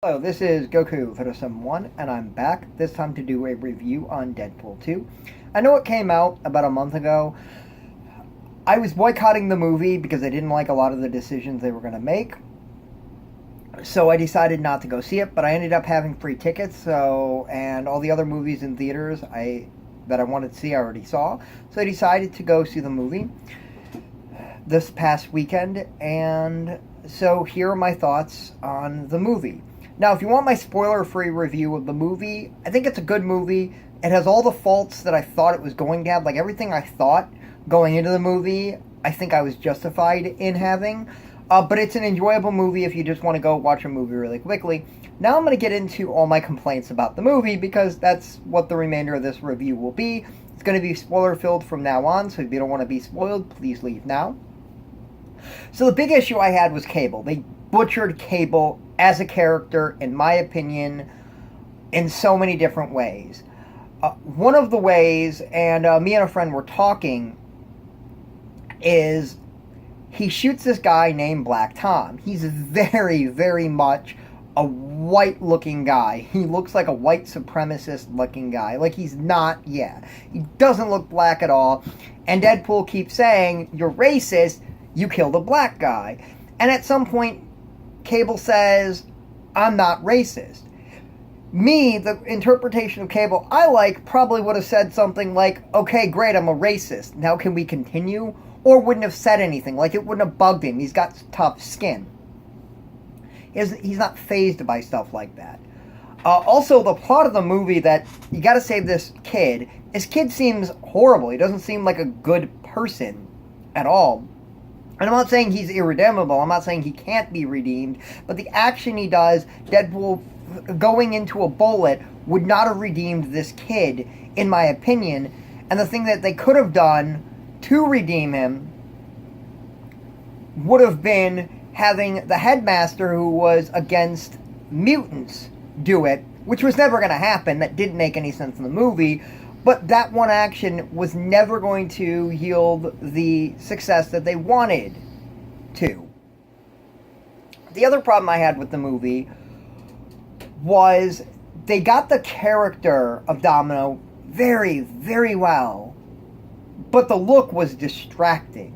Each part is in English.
Hello, this is Goku Video71, and I'm back, this time to do a review on Deadpool 2. I know it came out about a month ago. I was boycotting the movie because I didn't like a lot of the decisions they were going to make. So I decided not to go see it, but I ended up having free tickets, and all the other movies in theaters that I wanted to see I already saw. So I decided to go see the movie this past weekend, and so here are my thoughts on the movie. Now, if you want my spoiler-free review of the movie, I think it's a good movie. It has all the faults that I thought it was going to have. Like, everything I thought going into the movie, I think I was justified in having. But it's an enjoyable movie if you just want to go watch a movie really quickly. Now I'm going to get into all my complaints about the movie, because that's what the remainder of this review will be. It's going to be spoiler-filled from now on, so if you don't want to be spoiled, please leave now. So the big issue I had was Cable. They butchered Cable as a character, in my opinion, in so many different ways. One of the ways, and me and a friend were talking, is he shoots this guy named Black Tom. He's very, very much a white-looking guy. He looks like a white supremacist-looking guy. Like, he's not, he doesn't look black at all. And Deadpool keeps saying, "You're racist, you killed a black guy." And at some point, Cable says, "I'm not racist." Me, the interpretation of Cable I like, probably would have said something like, "Okay, great, I'm a racist. Now can we continue?" Or wouldn't have said anything. Like, it wouldn't have bugged him. He's got tough skin. He's not fazed by stuff like that. Also, the plot of the movie, that you gotta save this kid. This kid seems horrible. He doesn't seem like a good person at all. And I'm not saying he's irredeemable. I'm not saying he can't be redeemed. But the action he does, Deadpool going into a bullet, would not have redeemed this kid, in my opinion. And the thing that they could have done to redeem him would have been having the headmaster, who was against mutants, do it. Which was never going to happen. That didn't make any sense in the movie. But that one action was never going to yield the success that they wanted to. The other problem I had with the movie was they got the character of Domino very, very well, but the look was distracting.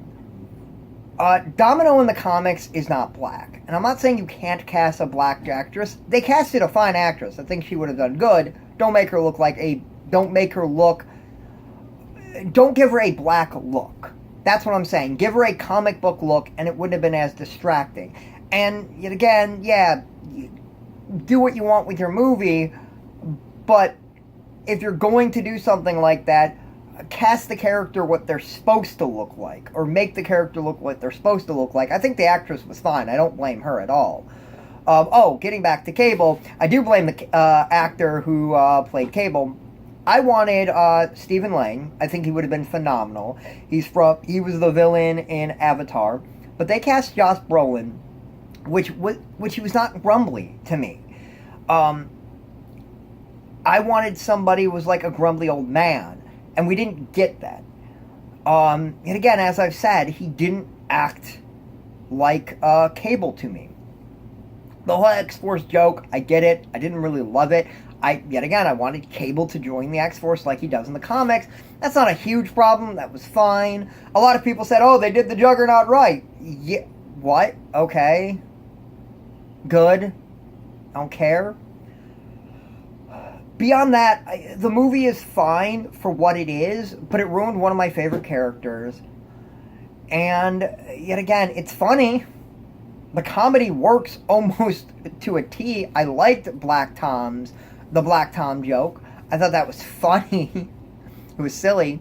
Domino in the comics is not black. And I'm not saying you can't cast a black actress. They casted a fine actress. I think she would have done good. Don't give her a black look. That's what I'm saying. Give her a comic book look, and it wouldn't have been as distracting. And yet again, do what you want with your movie, but if you're going to do something like that, cast the character what they're supposed to look like, or make the character look what they're supposed to look like. I think the actress was fine. I don't blame her at all. Getting back to Cable, I do blame the actor who played Cable. I wanted Stephen Lang. I think he would have been phenomenal. He was the villain in Avatar, but they cast Josh Brolin, which he was not grumbly to me. I wanted somebody who was like a grumbly old man, and we didn't get that. And again, as I've said, he didn't act like Cable to me. The whole X-Force joke, I get it. I didn't really love it. I wanted Cable to join the X-Force like he does in the comics. That's not a huge problem. That was fine. A lot of people said, "Oh, they did the Juggernaut right." Yeah, what? Okay. Good. I don't care. Beyond that, the movie is fine for what it is, but it ruined one of my favorite characters. And, yet again, it's funny. The comedy works almost to a T. I liked the Black Tom joke. I thought that was funny. It was silly.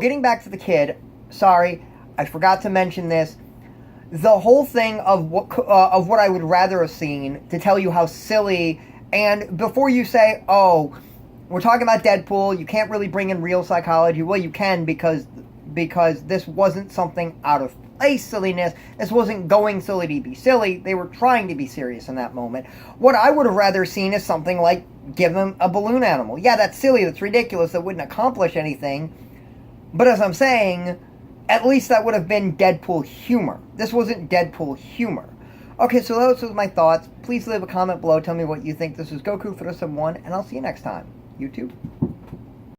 Getting back to the kid. Sorry, I forgot to mention this. The whole thing of what I would rather have seen, to tell you how silly. And before you say, "Oh, we're talking about Deadpool, you can't really bring in real psychology." Well, you can, because this wasn't something out of place silliness. This wasn't going silly to be silly. They were trying to be serious in that moment. What I would have rather seen is something like, give him a balloon animal. Yeah, that's silly, that's ridiculous, that wouldn't accomplish anything. But as I'm saying, at least that would have been Deadpool humor. This wasn't Deadpool humor. Okay, so those were my thoughts. Please leave a comment below. Tell me what you think. This is Goku for some one, and I'll see you next time. YouTube.